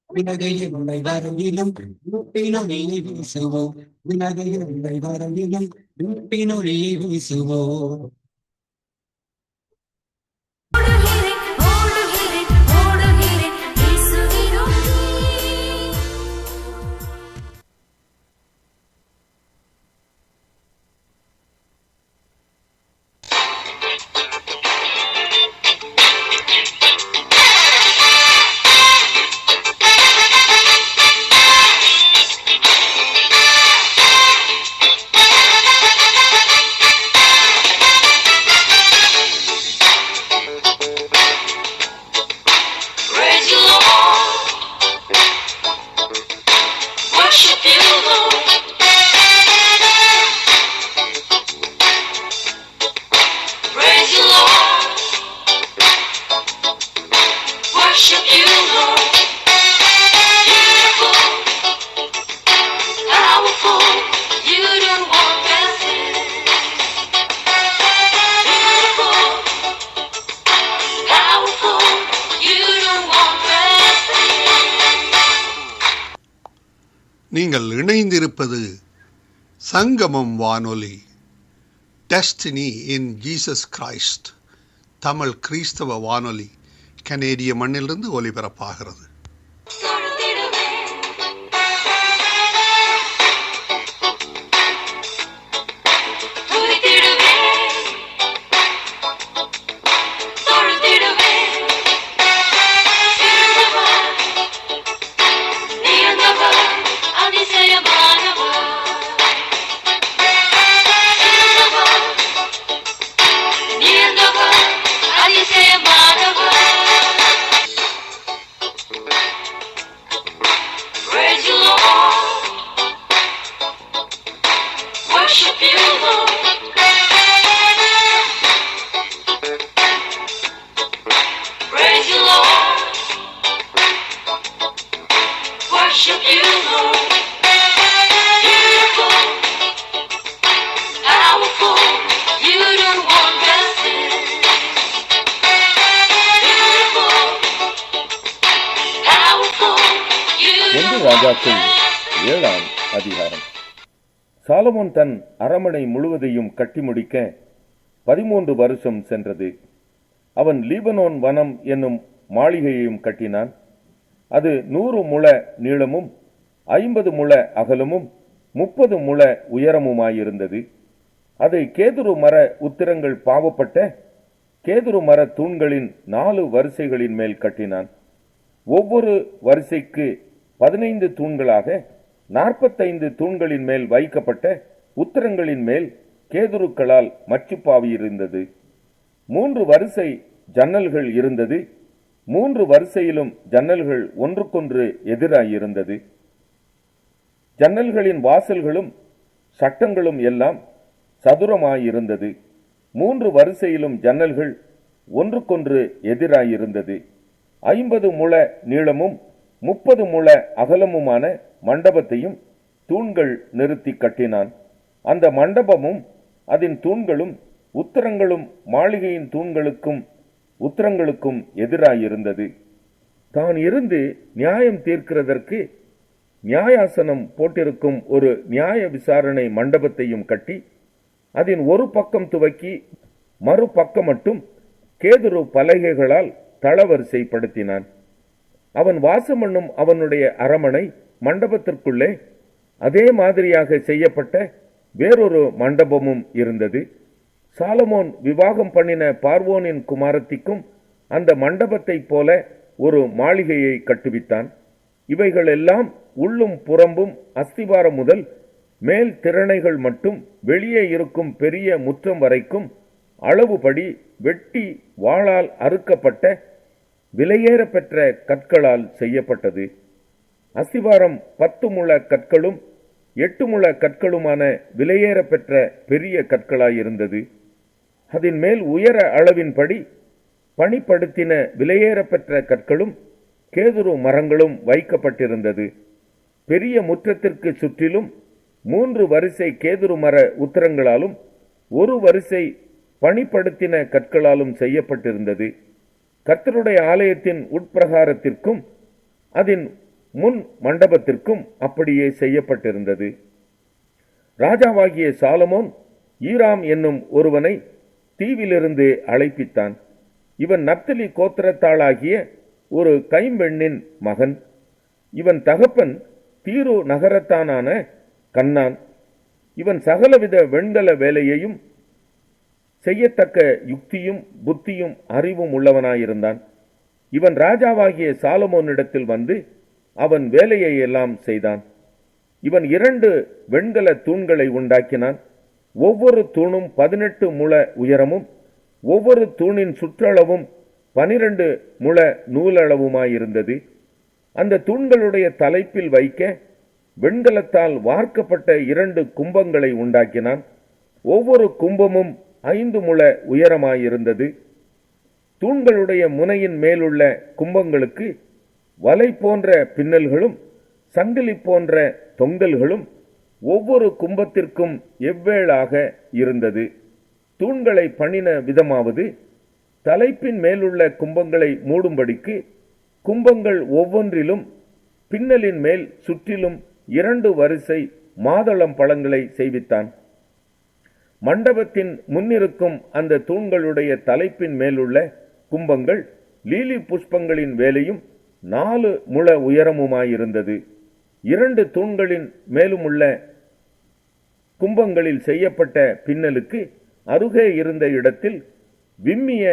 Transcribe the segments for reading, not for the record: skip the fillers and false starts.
வினகையில் உன்னை வரையிலும் வீப்பினொழியை வீசுவோம். வினகையில் உன்னை வரையிலும் வீப்பினொழியை வீசுவோம். நீங்கள் இணைந்திருப்பது சங்கமம் வானொலி, destiny in Jesus Christ, Tamil கிறிஸ்தவ வானொலி, கனேடிய மண்ணிலிருந்து ஒலிபரப்பாகிறது. ராஜாக்கள் 7ஆம் அதிகாரம். சாலமோன் தன் அரமனை முழுவதையும் கட்டி முடிக்க 13 வருஷம் சென்றது. அவன் லீபனோன் வனம் என்னும் மாளிகையையும் கட்டினான். அது 100 முழ நீளமும் 50 முழ அகலமும் 30 முழ உயரமுமாயிருந்தது. அதை கேதுரு மர உத்திரங்கள் பாவப்பட்ட கேதுரு மர தூண்களின் 4 வரிசைகளின் மேல் கட்டினான். ஒவ்வொரு வரிசைக்கு 15 தூண்களாக 45 தூண்களின் மேல் வைக்கப்பட்ட உத்திரங்களின் மேல் கேதுருக்களால் மச்சுப்பாவி இருந்தது. 3 வரிசை ஜன்னல்கள் இருந்தது. 3 வரிசையிலும் ஜன்னல்கள் ஒன்றுக்கொன்று எதிராயிருந்தது. ஜன்னல்களின் வாசல்களும் சட்டங்களும் எல்லாம் சதுரமாயிருந்தது. 3 வரிசையிலும் ஜன்னல்கள் ஒன்றுக்கொன்று எதிராயிருந்தது. 50 முழ நீளமும் 30 முழ அகலமுமான மண்டபத்தையும் தூண்கள் நிறுத்தி கட்டினான். அந்த மண்டபமும் அதன் தூண்களும் உத்திரங்களும் மாளிகையின் தூண்களுக்கும் உத்திரங்களுக்கும் எதிராயிருந்தது. தான் இருந்து நியாயம் தீர்க்கிறதற்கு நியாயாசனம் போட்டிருக்கும் ஒரு நியாய விசாரணை மண்டபத்தையும் கட்டி அதன் ஒரு பக்கம் துவக்கி மறுபக்கம் மட்டும் கேதுரு பலகைகளால் தளவரிசைப்படுத்தினான். அவன் வாசம் பண்ணும் அவனுடைய அரமனை மண்டபத்திற்குள்ளே அதே மாதிரியாக செய்யப்பட்ட வேறொரு மண்டபமும் இருந்தது. சாலமோன் விவாகம் பண்ணின பார்வோனின் குமாரத்திக்கும் அந்த மண்டபத்தை போல ஒரு மாளிகையை கட்டுவித்தான். இவைகள் எல்லாம் உள்ளும் புறம்பும் அஸ்திவாரம் முதல் மேல் திறனைகள் மட்டும் வெளியே இருக்கும் பெரிய முற்றம் வரைக்கும் அளவுபடி வெட்டி வாளால் அறுக்கப்பட்ட விலையேற பெற்ற கற்களால் செய்யப்பட்டது. அஸ்திவாரம் 10 முழ கற்களும் 8 முழ கற்களுமான விலையேற பெற்ற பெரிய கற்களாயிருந்தது. அதன் மேல் உயர அளவின்படி பணிப்படுத்தின விலையேற பெற்ற கற்களும் கேதுரு மரங்களும் வைக்கப்பட்டிருந்தது. பெரிய முற்றத்திற்கு சுற்றிலும் 3 வரிசை கேதுரு மர உத்திரங்களாலும் 1 வரிசை பணிப்படுத்தின கற்களாலும் செய்யப்பட்டிருந்தது. கர்த்தருடைய ஆலயத்தின் உட்பிரகாரத்திற்கும் அதன் முன் மண்டபத்திற்கும் அப்படியே செய்யப்பட்டிருந்தது. ராஜாவாகிய சாலமோன் ஈராம் என்னும் ஒருவனை தீவிலிருந்து அழைப்பித்தான். இவன் நப்தலி கோத்திரத்தாளாகிய ஒரு கைம்பெண்ணின் மகன். இவன் தகப்பன் தீரு நகரத்தானான கன்னான். இவன் சகலவித வெண்கல வேலையையும் செய்யத்தக்க யுக்தியும் புத்தியும் அறிவும் உள்ளவனாயிருந்தான். இவன் ராஜாவாகிய சாலமோனிடத்தில் வந்து அவன் வேலையை எல்லாம் செய்தான். இவன் 2 வெண்கல தூண்களை உண்டாக்கினான். ஒவ்வொரு தூணும் 18 முழ உயரமும் ஒவ்வொரு தூணின் சுற்றளவும் 12 முழ நூலளவுமாயிருந்தது. அந்த தூண்களுடைய தலைப்பில் வைக்க வெண்கலத்தால் வார்க்கப்பட்ட 2 கும்பங்களை உண்டாக்கினான். ஒவ்வொரு கும்பமும் 5 முழ உயரமாயிருந்தது. தூண்களுடைய முனையின் மேலுள்ள கும்பங்களுக்கு வலை போன்ற பின்னல்களும் சங்கிலி போன்ற தொங்கல்களும் ஒவ்வொரு கும்பத்திற்கும் எவ்வேளாக இருந்தது. தூண்களை பண்ணின விதமாவது, தலைப்பின் மேலுள்ள கும்பங்களை மூடும்படிக்கு கும்பங்கள் ஒவ்வொன்றிலும் பின்னலின் மேல் சுற்றிலும் 2 வரிசை மாதளம் பழங்களை செய்வித்தான். மண்டபத்தின் முன்னிருக்கும் அந்த தூண்களுடைய தலைப்பின் மேலுள்ள கும்பங்கள் லீலி புஷ்பங்களின் வேலையும் 4 முழ உயரமுமாயிருந்தது. 2 தூண்களின் மேலுமுள்ள கும்பங்களில் செய்யப்பட்ட பின்னலுக்கு அருகே இருந்த இடத்தில் விம்மிய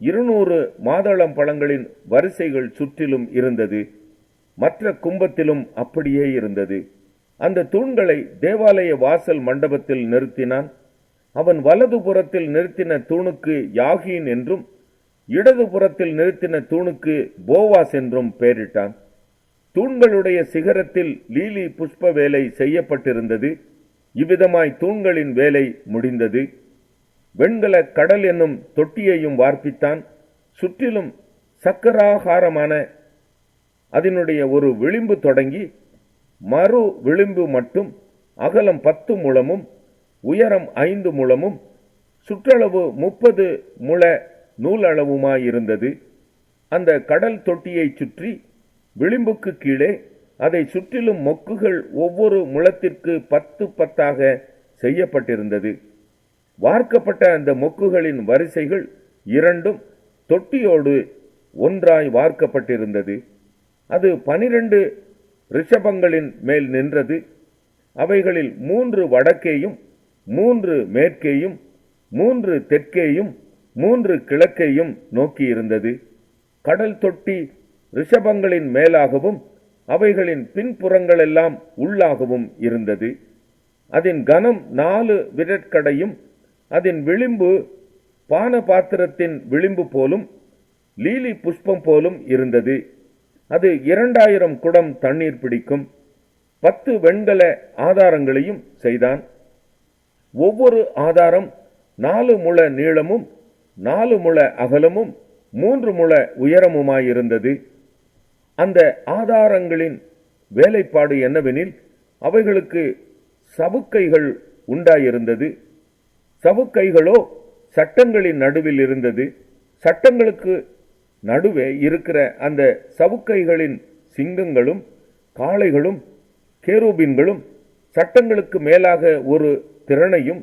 200 மாதளம் பழங்களின் வரிசைகள் சுற்றிலும் இருந்தது. மற்ற கும்பத்திலும் அப்படியே இருந்தது. அந்த தூண்களை தேவாலய வாசல் மண்டபத்தில் நிறுத்தினான். அவன் வலது புறத்தில் நிறுத்தின தூணுக்கு யாகீன் என்றும் இடது புறத்தில் நிறுத்தின தூணுக்கு போவாஸ் என்றும் பெயரிட்டான். தூண்களுடைய சிகரத்தில் லீலி புஷ்ப வேலை செய்யப்பட்டிருந்தது. இவ்விதமாய் தூண்களின் வேலை முடிந்தது. வெண்கல கடல் என்னும் தொட்டியையும் வார்ப்பித்தான். சுற்றிலும் சக்கராகாரமான அதனுடைய ஒரு விளிம்பு தொடங்கி மறு விளிம்பு மட்டும் அகலம் 10 முழமும் உயரம் 5 முழமும் சுற்றளவு 30 முழ நூலளவுமாயிருந்தது. அந்த கடல் தொட்டியை சுற்றி விளிம்புக்கு கீழே அதை சுற்றிலும் மொக்குகள் ஒவ்வொரு முழத்திற்கு 10 10ஆக செய்யப்பட்டிருந்தது. வார்க்கப்பட்ட அந்த மொக்குகளின் வரிசைகள் 2 தொட்டியோடு ஒன்றாய் வார்க்கப்பட்டிருந்தது. அது 12 ரிஷபங்களின் மேல் நின்றது. அவைகளில் 3 வடக்கேயும் 3 மேற்கேயும் 3 தெற்கேயும் 3 கிழக்கேயும் நோக்கியிருந்தது. கடல் தொட்டி ரிஷபங்களின் மேலாகவும் அவைகளின் பின்புறங்களெல்லாம் உள்ளாகவும் இருந்தது. அதன் கனம் 4 விரற்கடையும் அதன் விளிம்பு பான பாத்திரத்தின் விளிம்பு போலும் லீலி புஷ்பம் போலும் இருந்தது. அது 2000 குடம் தண்ணீர் பிடிக்கும். 10 வெண்கல ஆதாரங்களையும் செய்தான். ஒவ்வொரு ஆதாரம் 4 முழ நீளமும் 4 முழ அகலமும் 3 முழ உயரமுமாயிருந்தது. அந்த ஆதாரங்களின் வேலைப்பாடு என்னவெனில், அவைகளுக்கு சவுக்கைகள் உண்டாயிருந்தது. சவுக்கைகளோ சட்டங்களின் நடுவில் இருந்தது. சட்டங்களுக்கு நடுவே இருக்கிற அந்த சவுக்கைகளின் சிங்கங்களும் காளைகளும் கேருபீன்களும் சட்டங்களுக்கு மேலாக ஒரு திறனையும்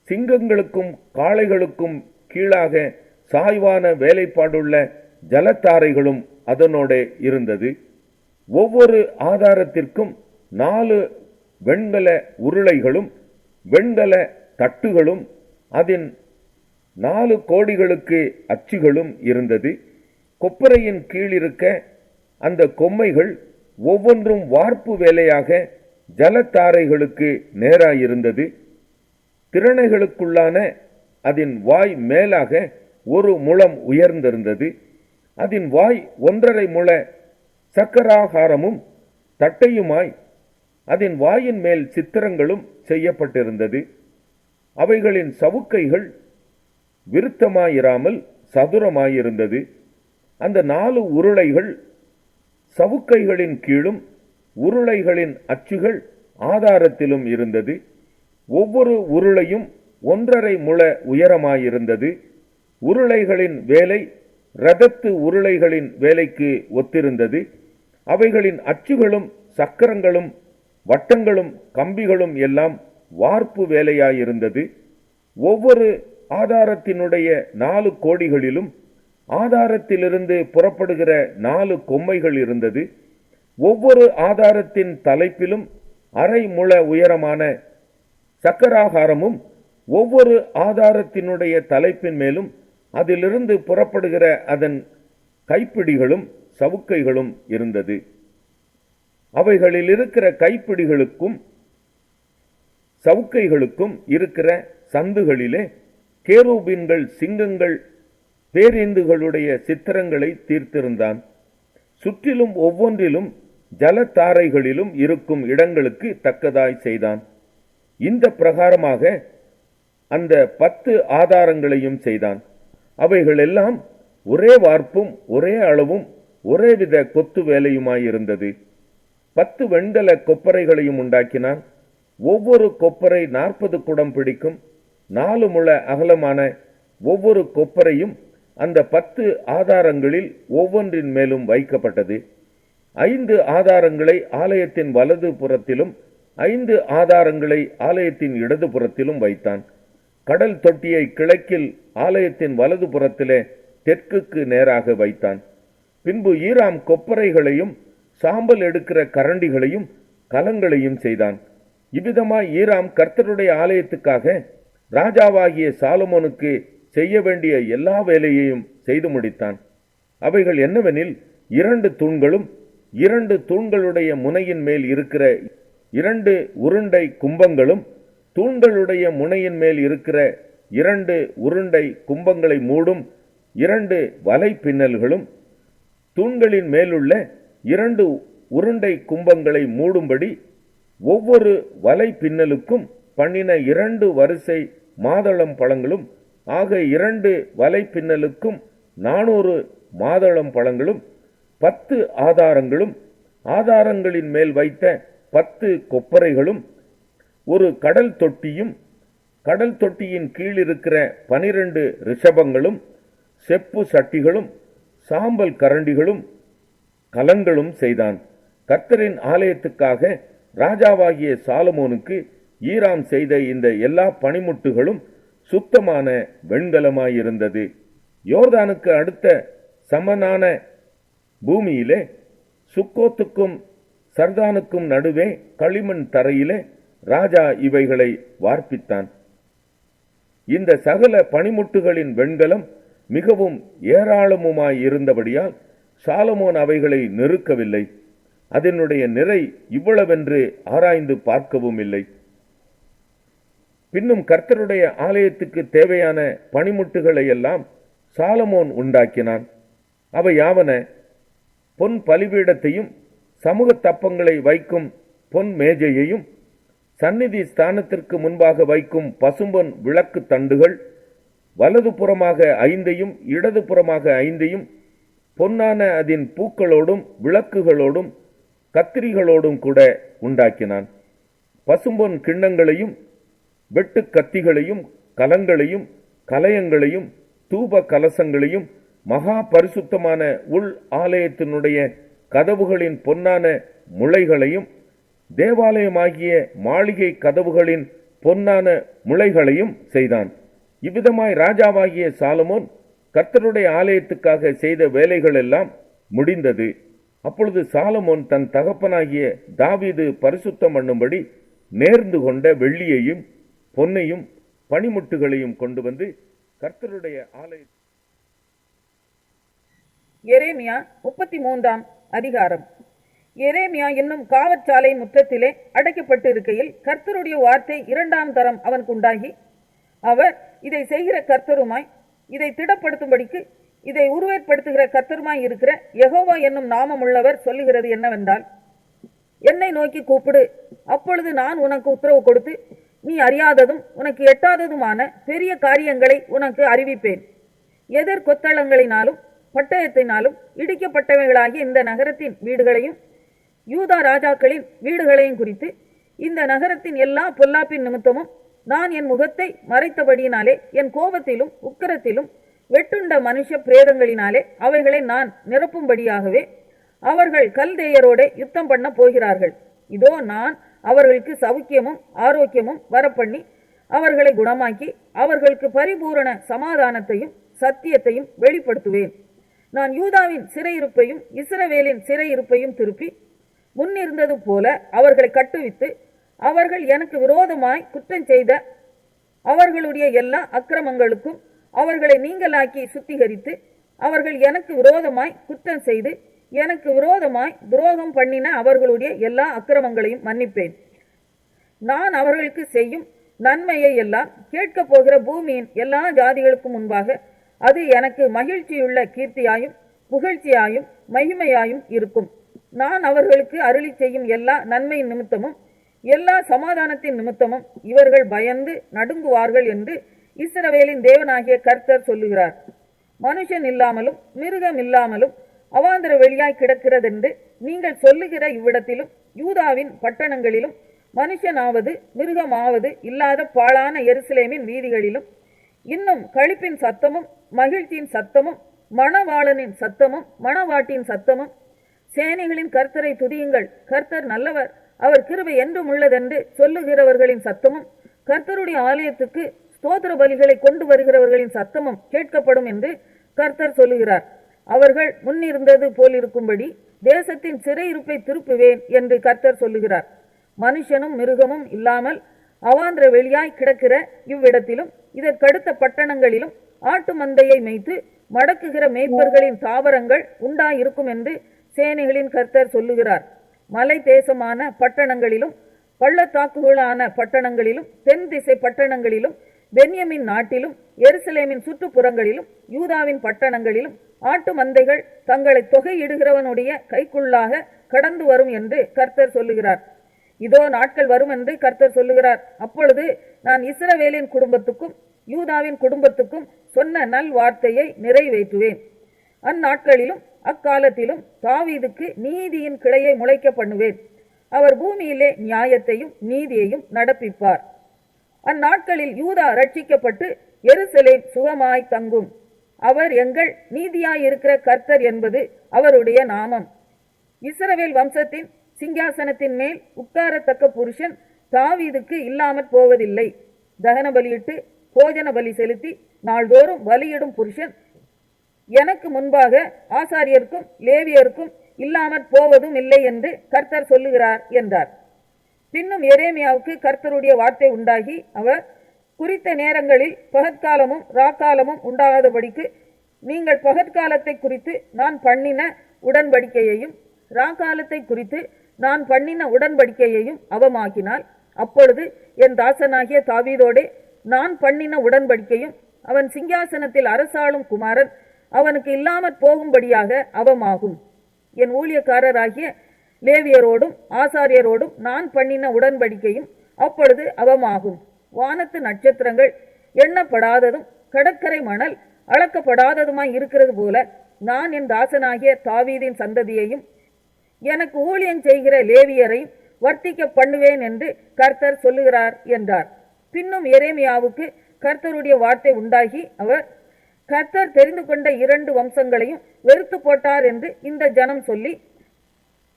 சிங்கங்களுக்கும் காளைகளுக்கும் கீழாக சாய்வான வேலைப்பாடுள்ள ஜலத்தாரைகளும் அதனோட இருந்தது. ஒவ்வொரு ஆதாரத்திற்கும் 4 வெண்கல உருளைகளும் வெண்கல தட்டுகளும் அதன் 4 கோடிகளுக்கு அச்சுகளும் இருந்தது. கொப்பரையின் கீழ் இருக்க அந்த கொம்மைகள் ஒவ்வொன்றும் வார்ப்பு வேலையாக ஜலத்தாரைகளுக்கு நேராயிருந்தது. திறனைகளுக்குள்ளான அதன் வாய் மேலாக 1 முழம் உயர்ந்திருந்தது. அதன் வாய் 1.5 முழ சக்கராகாரமும் தட்டையுமாய் அதன் வாயின் மேல் சித்திரங்களும் செய்யப்பட்டிருந்தது. அவைகளின் சவுக்கைகள் விருத்தமாயிராமல் சதுரமாயிருந்தது. அந்த 4 உருளைகள் சவுக்கைகளின் கீழும் உருளைகளின் அச்சுகள் ஆதாரத்திலும் இருந்தது. ஒவ்வொரு உருளையும் 1.5 முழ உயரமாயிருந்தது. உருளைகளின் வேலை இரதத்து உருளைகளின் வேலைக்கு ஒத்திருந்தது. அவைகளின் அச்சுகளும் சக்கரங்களும் வட்டங்களும் கம்பிகளும் எல்லாம் வார்ப்பு வேலையாயிருந்தது. ஒவ்வொரு ஆதாரத்தினுடைய 4 கோடிகளிலும் ஆதாரத்திலிருந்து புறப்படுகிற 4 கொம்மைகள் இருந்தது. ஒவ்வொரு ஆதாரத்தின் தலைப்பிலும் அரை முழ உயரமான சக்கராகாரமும் ஒவ்வொரு ஆதாரத்தினுடைய தலைப்பின் மேலும் அதிலிருந்து புறப்படுகிற அதன் கைப்பிடிகளும் சவுக்கைகளும் இருந்தது. அவைகளில் இருக்கிற கைப்பிடிகளுக்கும் சவுக்கைகளுக்கும் இருக்கிற சந்துகளிலே கேருபீன்கள், சிங்கங்கள், பேரீந்துகளுடைய சித்திரங்களை தீர்த்திருந்தான். சுற்றிலும் ஒவ்வொன்றிலும் ஜலத்தாரைகளிலும் இருக்கும் இடங்களுக்கு தக்கதாய் செய்தான். இந்த பிரகாரமாக அந்த 10 ஆதாரங்களையும் செய்தான். அவைகளெல்லாம் ஒரே வார்ப்பும் ஒரே அளவும் ஒரேவித கொத்து வேலையுமாயிருந்தது. 10 வெண்கல கொப்பரைகளையும் உண்டாக்கினான். ஒவ்வொரு கொப்பரை 40 குடம் பிடிக்கும். 4 முழ அகலமான ஒவ்வொரு கொப்பரையும் அந்த 10 ஆதாரங்களில் ஒவ்வொன்றின் மேலும் வைக்கப்பட்டது. 5 ஆதாரங்களை ஆலயத்தின் வலது புறத்திலும் 5 ஆதாரங்களை ஆலயத்தின் இடது புறத்திலும் வைத்தான். கடல் தொட்டியை கிழக்கில் ஆலயத்தின் வலது புறத்திலே தெற்குக்கு நேராக வைத்தான். பின்பு ஈராம் கொப்பரைகளையும் சாம்பல் எடுக்கிற கரண்டிகளையும் கலங்களையும் செய்தான். இவ்விதமாய் ஈராம் கர்த்தருடைய ஆலயத்துக்காக ராஜாவாகிய சாலமோனுக்கு செய்ய வேண்டிய எல்லா வேலையையும் செய்து முடித்தான். அவைகள் என்னவெனில், 2 தூண்களும் 2 தூண்களுடைய முனையின் மேல் இருக்கிற 2 உருண்டை கும்பங்களும் தூண்களுடைய முனையின் மேல் இருக்கிற 2 உருண்டை கும்பங்களை மூடும் 2 வலை பின்னல்களும் தூண்களின் மேலுள்ள 2 உருண்டை கும்பங்களை மூடும்படி ஒவ்வொரு வலை பின்னலுக்கும் பண்ணின 2 வரிசை மாதளம் பழங்களும் ஆக 2 வலை பின்னலுக்கும் 400 மாதளம் பழங்களும் 10 ஆதாரங்களும் ஆதாரங்களின் மேல் வைத்த 10 கொப்பரைகளும் ஒரு கடல் தொட்டியும் கடல் தொட்டியின் கீழ் இருக்கிற 12 ரிஷபங்களும் செப்பு சட்டிகளும் சாம்பல் கரண்டிகளும் கலங்களும் செய்தான். கர்த்தரின் ஆலயத்துக்காக ராஜாவாகிய சாலமோனுக்கு ஈராம் செய்த இந்த எல்லா பணிமுட்டுகளும் சுத்தமான வெண்கலமாயிருந்தது. யோர்தானுக்கு அடுத்த சமனான பூமியிலே சுக்கோத்துக்கும் சர்தானுக்கும் நடுவே களிமண் தரையிலே ராஜா இவைகளை வார்ப்பித்தான். இந்த சகல பணிமுட்டுகளின் வெண்கலம் மிகவும் ஏராளமுமாயிருந்தபடியால் சாலமோன் அவைகளை நெருக்கவில்லை. அதனுடைய நிறை இவ்வளவென்று ஆராய்ந்து பார்க்கவும் இல்லை. பின்னும் கர்த்தருடைய ஆலயத்துக்கு தேவையான பணிமுட்டுகளை எல்லாம் சாலமோன் உண்டாக்கினான். அவை யாவன: பொன் பலிபீடத்தையும் சமூக தப்பங்களை வைக்கும் பொன் மேஜையையும் சந்நிதி ஸ்தானத்திற்கு முன்பாக வைக்கும் பசும்பொன் விளக்கு தண்டுகள் வலது புறமாக 5ஐயும் இடது புறமாக 5ஐயும் பொன்னான அதன் பூக்களோடும் விளக்குகளோடும் கத்திரிகளோடும் கூட உண்டாக்கினான். பசும்பொன் கிண்ணங்களையும் வெட்டு கத்திகளையும் கலங்களையும் கலயங்களையும் தூப கலசங்களையும் மகா பரிசுத்தமான உள் ஆலயத்தினுடைய கதவுகளின் பொன்னான முளைகளையும் தேவாலயமாகிய மாளிகை கதவுகளின் பொன்னான முளைகளையும் செய்தான். இவ்விதமாய் ராஜாவாகிய சாலமோன் கர்த்தருடைய ஆலயத்துக்காக செய்த வேலைகள் எல்லாம் முடிந்தது. அப்பொழுது சாலமோன் தன் தகப்பனாகிய தாவீது பரிசுத்தம் பண்ணும்படி நேர்ந்து கொண்ட வெள்ளியையும் பொன்னையும் பணிமுட்டுகளையும் கொண்டு வந்து கர்த்தருடைய ஆலய எரேமியா 33ஆம் அதிகாரம். எரேமியா என்னும் காவற்சாலை முற்றத்திலே அடைக்கப்பட்டு இருக்கையில் கர்த்தருடைய வார்த்தை 2ஆம் தரம் அவனுக்கு உண்டாகி, அவர் இதை செய்கிற கர்த்தருமாய் இதை திடப்படுத்தும்படிக்கு இதை உருவேற்படுத்துகிற கர்த்தருமாய் இருக்கிற யெகோவா என்னும் நாமமுள்ளவர் சொல்லுகிறது என்னவென்றால், என்னை நோக்கி கூப்பிடு, அப்பொழுது நான் உனக்கு உத்தரவு கொடுத்து நீ அறியாததும் உனக்கு எட்டாததுமான பெரிய காரியங்களை உனக்கு அறிவிப்பேன். எதிர் கொத்தளங்களினாலும் பட்டயத்தினாலும் இடிக்கப்பட்டவைகளாகிய இந்த நகரத்தின் வீடுகளையும் யூதா ராஜாக்களின் வீடுகளையும் குறித்து இந்த நகரத்தின் எல்லா பொல்லாப்பின் நிமித்தமும் நான் என் முகத்தை மறைத்தபடியினாலே என் கோபத்திலும் உக்கிரத்திலும் வெட்டுண்ட மனுஷ பிரேதங்களினாலே அவைகளை நான் நிரப்பும்படியாகவே அவர்கள் கல்தேயரோட யுத்தம் பண்ண போகிறார்கள். இதோ நான் அவர்களுக்கு சௌக்கியமும் ஆரோக்கியமும் வரப்பண்ணி அவர்களை குணமாக்கி அவர்களுக்கு பரிபூரண சமாதானத்தையும் சத்தியத்தையும் வெளிப்படுத்துவேன். நான் யூதாவின் சிறையிருப்பையும் இஸ்ரவேலின் சிறையிருப்பையும் திருப்பி முன்னிருந்தது போல அவர்களை கட்டுவித்து அவர்கள் எனக்கு விரோதமாய் குற்றம் செய்த அவர்களுடைய எல்லா அக்கிரமங்களுக்கும் அவர்களை நீங்களாக்கி சுத்திகரித்து அவர்கள் எனக்கு விரோதமாய் குற்றம் செய்து எனக்கு விரோதமாய் துரோகம் பண்ணின அவர்களுடைய எல்லா அக்கிரமங்களையும் மன்னிப்பேன். நான் அவர்களுக்கு செய்யும் நன்மையை எல்லாம் கேட்கப் போகிற பூமியின் எல்லா ஜாதிகளுக்கும் முன்பாக அது எனக்கு மகிழ்ச்சியுள்ள கீர்த்தியாயும் புகழ்ச்சியாயும் மகிமையாயும் இருக்கும். நான் அவர்களுக்கு அருளி செய்யும் எல்லா நன்மையின் நிமித்தமும் எல்லா சமாதானத்தின் நிமித்தமும் இவர்கள் பயந்து நடுங்குவார்கள் என்று இஸ்ரவேலின் தேவனாகிய கர்த்தர் சொல்லுகிறார். மனுஷன் இல்லாமலும் மிருகம் இல்லாமலும் அவாந்தர வெளியாய் கிடக்கிறதென்று நீங்கள் சொல்லுகிற இவ்விடத்திலும் யூதாவின் பட்டணங்களிலும் மனுஷனாவது மிருகமாவது இல்லாத பாழான எருசலேமின் வீதிகளிலும் இன்னும் களிப்பின் சத்தமும் மகிழ்ச்சியின் சத்தமும் மணவாளனின் சத்தமும் மணவாட்டின் சத்தமும் சேனைகளின் கர்த்தரை துதியுங்கள், கர்த்தர் நல்லவர், அவர் கிருபை என்றும் உள்ளதென்று சொல்லுகிறவர்களின் சத்தமும் கர்த்தருடைய ஆலயத்துக்கு ஸ்தோத்திர பலிகளை கொண்டு வருகிறவர்களின் சத்தமும் கேட்கப்படும் என்று கர்த்தர் சொல்லுகிறார். அவர்கள் முன்னிருந்தது போலிருக்கும்படி தேசத்தின் சிறையிருப்பை திருப்புவேன் என்று கர்த்தர் சொல்லுகிறார். மனுஷனும் மிருகமும் இல்லாமல் அவாந்திர வெளியாய் கிடக்கிற இவ்விடத்திலும் இதற்கடுத்த பட்டணங்களிலும் ஆட்டு மந்தையை மேய்த்து மடக்குகிற மேய்ப்பர்களின் தாவரங்கள் உண்டாயிருக்கும் என்று சேனைகளின் கர்த்தர் சொல்லுகிறார். மலை தேசமான பட்டணங்களிலும் பள்ளத்தாக்குகளான பட்டணங்களிலும் தென் திசை பட்டணங்களிலும் பென்யமின் நாட்டிலும் எருசலேமின் சுற்றுப்புறங்களிலும் யூதாவின் பட்டணங்களிலும் ஆட்டு மந்தைகள் தங்களை தொகையிடுகிறவனுடைய கைக்குள்ளாக கடந்து வரும் என்று கர்த்தர் சொல்லுகிறார். இதோ நாட்கள் வரும் என்று கர்த்தர் சொல்லுகிறார். அப்பொழுது நான் இஸ்ரவேலின் குடும்பத்துக்கும் யூதாவின் குடும்பத்துக்கும் சொன்ன நல் வார்த்தையை நிறைவேற்றுவேன். அந்நாட்களிலும் அக்காலத்திலும் தாவீதுக்கு நீதியின் கிளையை முளைக்க பண்ணுவேன். அவர் பூமியிலே நியாயத்தையும் நீதியையும் நடப்பிப்பார். அந்நாட்களில் யூதா ரட்சிக்கப்பட்டு எருசலேம் சுகமாய் தங்கும். அவர் எங்கள் நீதியாயிருக்கிற கர்த்தர் என்பது அவருடைய நாமம். இஸ்ரவேல் வம்சத்தின் சிங்காசனத்தின் மேல் உட்காரத்தக்க புருஷன் தாவீதுக்கு இல்லாமற் போவதில்லை. தகன பலியிட்டு போஜன பலி செலுத்தி நாள்தோறும் பலியிடும் புருஷன் எனக்கு முன்பாக ஆசாரியருக்கும் லேவியருக்கும் இல்லாமற் போவதும் இல்லை என்று கர்த்தர் சொல்லுகிறார் என்றார். பின்னும் எரேமியாவுக்கு கர்த்தருடைய வார்த்தை உண்டாகி அவர் குறித்த நேரங்களில் பகற்காலமும் ராக்காலமும் உண்டாகாதபடிக்கு நீங்கள் பகற்காலத்தை குறித்து நான் பண்ணின உடன்படிக்கையையும் ராக்காலத்தை குறித்து நான் பண்ணின உடன்படிக்கையையும் அவமாக்கினால் அப்பொழுது என் தாசனாகிய தாவீதோடே நான் பண்ணின உடன்படிக்கையும் அவன் சிங்காசனத்தில் அரசாளும் குமாரன் அவனுக்கு இல்லாமற் போகும்படியாக அவமாகும். என் ஊழியக்காரராகிய லேவியரோடும் ஆசாரியரோடும் நான் பண்ணின உடன்படிக்கையும் அப்பொழுது அவமாகும். வானத்து நட்சத்திரங்கள் எண்ணப்படாததும் கடற்கரை மணல் அளக்கப்படாததுமாய் இருக்கிறது போல நான் என் தாசனாகிய தாவீதின் சந்ததியையும் எனக்கு ஊழியம் செய்கிற லேவியரையும் வர்த்திக்க பண்ணுவேன் என்று கர்த்தர் சொல்லுகிறார் என்றார். பின்னும் எரேமியாவுக்கு கர்த்தருடைய வார்த்தை உண்டாகி அவர் கர்த்தர் தெரிந்து கொண்ட 2 வம்சங்களையும் வெறுத்து போட்டார் என்று இந்த ஜனம் சொல்லி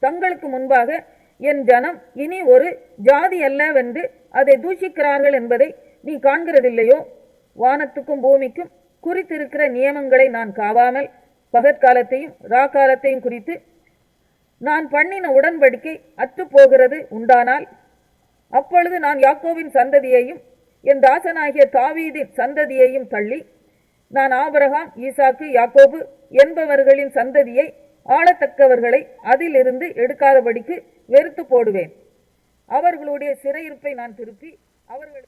தங்களுக்கு முன்பாக என் ஜனம் இனி ஒரு ஜாதி அல்லவென்று அதை தூஷிக்கிறார்கள் என்பதை நீ காண்கிறதில்லையோ? வானத்துக்கும் பூமிக்கும் குறித்திருக்கிற நியமங்களை நான் காவாமல் பகற்காலத்தையும் ராக்காலத்தையும் குறித்து நான் பண்ணின உடன்படிக்கை அற்றுப்போகிறது உண்டானால் அப்பொழுது நான் யாக்கோவின் சந்ததியையும் என் தாசனாகிய தாவீதின் சந்ததியையும் தள்ளி நான் ஆபிரகாம் ஈசாக்கு யாக்கோபு என்பவர்களின் சந்ததியை ஆளத்தக்கவர்களை அதிலிருந்து எடுக்காதபடிக்கு வெறுத்து போடுவேன். அவர்களுடைய சிறையிருப்பை நான் திருப்பி அவர்கள்.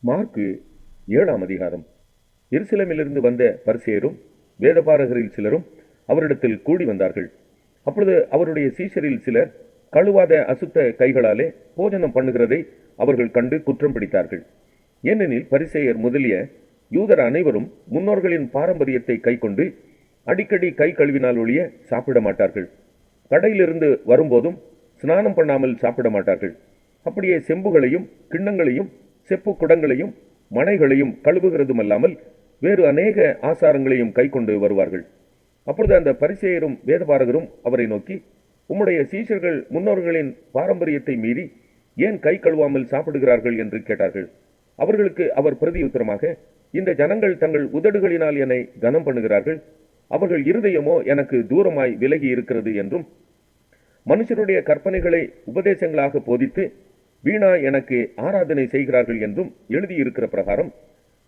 மார்க்கு 7ஆம் அதிகாரம். எருசலேமிலிருந்து வந்த பரிசேயரும் வேதபாரகரில் சிலரும் அவரிடத்தில் கூடி வந்தார்கள். அப்பொழுது அவருடைய சீஷரில் சிலர் கழுவாத அசுத்த கைகளாலே போஜனம் பண்ணுகிறதை அவர்கள் கண்டு குற்றம் பிடித்தார்கள். ஏனெனில் பரிசேயர் முதலிய யூதர் அனைவரும் முன்னோர்களின் பாரம்பரியத்தை கைக்கொண்டு அடிக்கடி கை கழுவினால் ஒழிய சாப்பிட மாட்டார்கள். கடையிலிருந்து வரும்போதும் ஸ்நானம் பண்ணாமல் சாப்பிட மாட்டார்கள். அப்படியே செம்புகளையும் கிண்ணங்களையும் செப்பு குடங்களையும் மனைகளையும் கழுவுகிறதுமல்லாமல் வேறு அநேக ஆசாரங்களையும் கை கொண்டு வருவார்கள். அப்பொழுது அந்த பரிசேயரும் வேதபாரகரும் அவரை நோக்கி, உம்முடைய சீஷர்கள் முன்னோர்களின் பாரம்பரியத்தை மீறி ஏன் கை கழுவாமல் சாப்பிடுகிறார்கள் என்று கேட்டார்கள். அவர்களுக்கு அவர் பிரதியுத்தரமாக, இந்த ஜனங்கள் தங்கள் உதடுகளினால் என்னை கனம் பண்ணுகிறார்கள், அவர்கள் இருதயமோ எனக்கு தூரமாய் விலகி இருக்கிறது என்றும், மனுஷருடைய கற்பனைகளை உபதேசங்களாக போதித்து வீணா எனக்கு ஆராதனை செய்கிறார்கள் என்றும் எழுதியிருக்கிற பிரகாரம்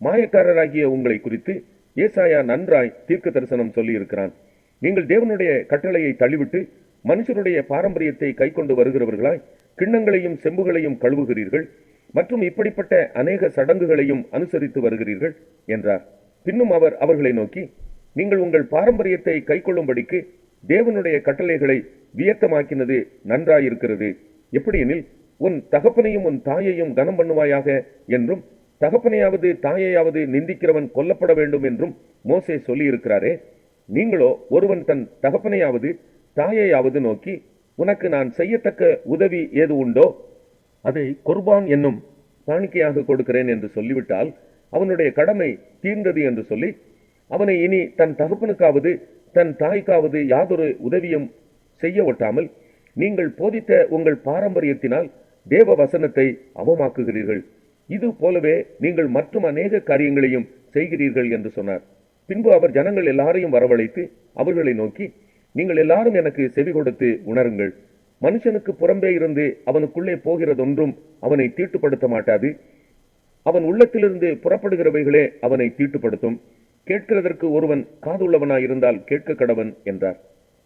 மாயக்காரராகிய உங்களை குறித்து ஏசாயா நன்றாய் தீர்க்க தரிசனம் சொல்லி இருக்கிறான். நீங்கள் தேவனுடைய கட்டளையை தள்ளிவிட்டு மனுஷருடைய பாரம்பரியத்தை கை கொண்டு வருகிறவர்களாய் கிண்ணங்களையும் செம்புகளையும் கழுவுகிறீர்கள் மற்றும் இப்படிப்பட்ட அநேக சடங்குகளையும் அனுசரித்து வருகிறீர்கள் என்றார். பின்னும் அவர் அவர்களை நோக்கி, நீங்கள் உங்கள் பாரம்பரியத்தை கை கொள்ளும்படிக்கு தேவனுடைய கட்டளைகளை வியர்த்தமாக்கினது நன்றாயிருக்கிறது. எப்படியெனில், உன் தகப்பனையும் உன் தாயையும் கனம் பண்ணுவாயாக என்றும், தகப்பனையாவது தாயையாவது நிந்திக்கிறவன் கொல்லப்பட வேண்டும் என்றும் மோசே சொல்லியிருக்கிறாரே. நீங்களோ ஒருவன் தன் தகப்பனையாவது தாயையாவது நோக்கி, உனக்கு நான் செய்யத்தக்க உதவி ஏது உண்டோ, அதை குர்பான் என்னும் காணிக்கையாக கொடுக்கிறேன் என்று சொல்லிவிட்டால் அவனுடைய கடமை தீர்ந்தது என்று சொல்லி அவனை இனி தன் தகப்பனுக்காவது தன் தாய்க்காவது யாதொரு உதவியும் செய்ய ஒட்டாமல் நீங்கள் போதித்த உங்கள் பாரம்பரியத்தினால் தேவ வசனத்தை அவமாக்குகிறீர்கள். இது போலவே நீங்கள் மற்றும் அநேக காரியங்களையும் செய்கிறீர்கள் என்று சொன்னார். பின்பு அவர் ஜனங்கள் எல்லாரையும் வரவழைத்து அவர்களை நோக்கி, நீங்கள் எல்லாரும் எனக்கு செவி கொடுத்து உணருங்கள். மனுஷனுக்கு புறம்பே இருந்து அவனுக்குள்ளே போகிறதொன்றும் அவனை தீட்டுப்படுத்த மாட்டாது. அவன் உள்ளத்திலிருந்து புறப்படுகிறவைகளே அவனை தீட்டுப்படுத்தும். கேட்கிறதற்கு ஒருவன் காதுள்ளவனாயிருந்தால் கேட்க கடவன் என்றார்.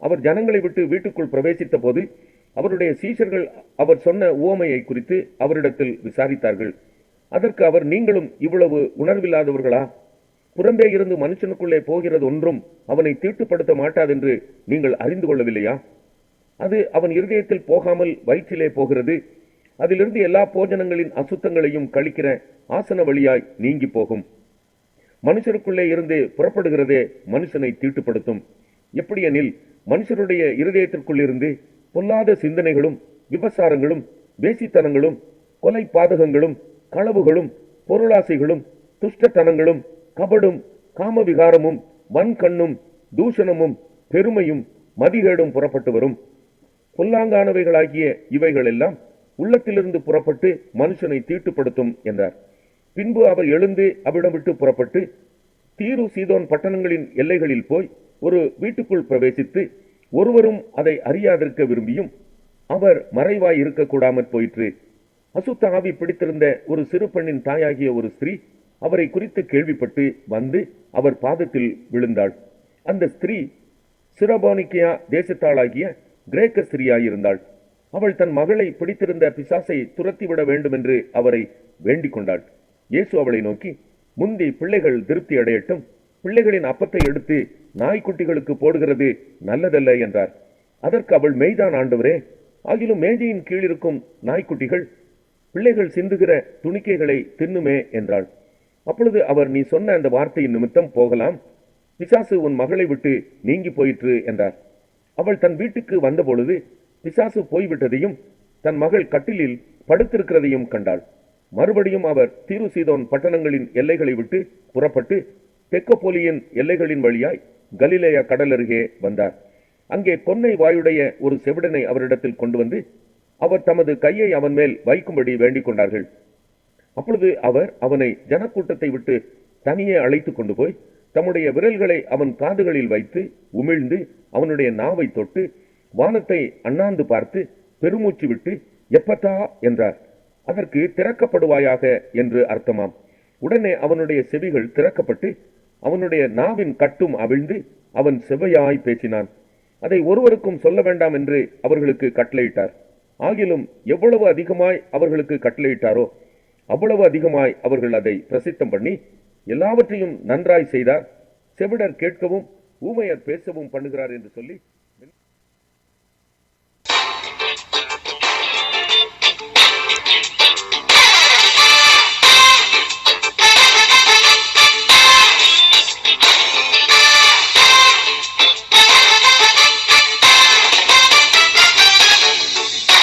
அவர் ஜனங்களை விட்டு வீட்டுக்குள் பிரவேசித்த போது அவருடைய சீஷர்கள் அவர் சொன்ன உவமையை குறித்து அவரிடத்தில் விசாரித்தார்கள். அதற்கு அவர், நீங்களும் இவ்வளவு உணர்வில்லாதவர்களா? புறம்பே இருந்து மனுஷனுக்குள்ளே போகிறது ஒன்றும் அவனை தீட்டுப்படுத்த மாட்டாதென்று நீங்கள் அறிந்து கொள்ளவில்லையா? அது அவன் இருதயத்தில் போகாமல் வயிற்றிலே போகிறது. அதிலிருந்து எல்லா போஜனங்களின் அசுத்தங்களையும் கழிக்கிற ஆசன வழியாய் நீங்கி போகும். மனுஷருக்குள்ளே இருந்து புறப்படுகிறதே மனுஷனை தீட்டுப்படுத்தும். எப்படியெனில், மனுஷருடைய இருதயத்திற்குள்ளிருந்து பொல்லாத சிந்தனைகளும் விபசாரங்களும் வேசித்தனங்களும் கொலை பாதகங்களும் களவுகளும் பொருளாசைகளும் துஷ்டத்தனங்களும் கபடும் காமவிகாரமும் வன்கண்ணும் தூஷணமும் பெருமையும் மதிகேடும் புறப்பட்டு வரும். பொல்லாங்கானவைகளாகிய இவைகளெல்லாம் உள்ளத்திலிருந்து புறப்பட்டு மனுஷனை தீட்டுப்படுத்தும் என்றார். பின்பு அவர் எழுந்து அவ்விடம் விட்டு புறப்பட்டு தீரு சீதோன் பட்டணங்களின் எல்லைகளில் போய் ஒரு வீட்டுக்குள் பிரவேசித்து ஒருவரும் அதை அறியாதிருக்க விரும்பியும் அவர் மறைவாய் இருக்கக்கூடாமற் போயிற்று. அசுத்த ஆவி பிடித்திருந்த ஒரு சிறு பெண்ணின் தாயாகிய ஒரு ஸ்திரீ அவரை குறித்து கேள்விப்பட்டு வந்து அவர் பாதத்தில் விழுந்தாள். அந்த ஸ்திரீ சிரபோனிக்கியா தேசத்தாளாகிய கிரேக்க ஸ்திரீயாயிருந்தாள். அவள் தன் மகளை பிடித்திருந்த பிசாசை துரத்திவிட வேண்டும் என்று அவரை வேண்டிக் கொண்டாள். இயேசு அவளை நோக்கி, முந்தி பிள்ளைகள் திருப்தி அடையட்டும், பிள்ளைகளின் அப்பத்தை எடுத்து நாய்க்குட்டிகளுக்கு போடுகிறது நல்லதல்ல என்றார். அதற்கு அவள், மெய்தான் ஆண்டவரே, ஆகிலும் மேஜையின் கீழிருக்கும் நாய்க்குட்டிகள் பிள்ளைகள் சிந்துகிற துணிக்கைகளை தின்னுமே என்றாள். அப்பொழுது அவர், நீ சொன்ன அந்த வார்த்தையின் நிமித்தம் போகலாம், பிசாசு உன் மகளை விட்டு நீங்கி போயிற்று என்றார். அவள் தன் வீட்டுக்கு வந்தபொழுது பிசாசு போய்விட்டதையும் தன் மகள் கட்டிலில் படுத்திருக்கிறதையும் கண்டாள். மறுபடியும் அவர் தீரு சீதோன் பட்டணங்களின் எல்லைகளை விட்டு புறப்பட்டு தெக்கப்போலியின் எல்லைகளின் வழியாய் கலிலேயா கடல் அருகே வந்தார். அங்கே பொன்னை வாயுடைய ஒரு செவிடனை அவரிடத்தில் கொண்டு வந்து அவர் தமது கையை அவன் மேல் வைக்கும்படி வேண்டிக் கொண்டார்கள். அப்பொழுது அவர் அவனை ஜனக்கூட்டத்தை விட்டு தனியே அழைத்து கொண்டு போய் தம்முடைய விரல்களை அவன் காதுகளில் வைத்து உமிழ்ந்து அவனுடைய நாவை தொட்டு வானத்தை அண்ணாந்து பார்த்து பெருமூச்சு விட்டு எப்பத்தா என்றார். அதற்கு திறக்கப்படுவாயாக என்று அர்த்தமாம். உடனே அவனுடைய செவிகள் திறக்கப்பட்டு அவனுடைய நாவின் கட்டும் அவிழ்ந்து அவன் செவ்வையாய் பேசினான். அதை ஒருவருக்கும் சொல்ல வேண்டாம் என்று அவர்களுக்கு கட்டளையிட்டார். ஆகிலும் எவ்வளவு அதிகமாய் அவர்களுக்கு கட்டளையிட்டாரோ அவ்வளவு அதிகமாய் அவர்கள் அதை பிரசித்தம் பண்ணி எல்லாவற்றையும் நன்றாய் செய்தார். செவிடர் கேட்கவும் ஊமையர் பேசவும் பண்ணுகிறார் என்று சொல்லி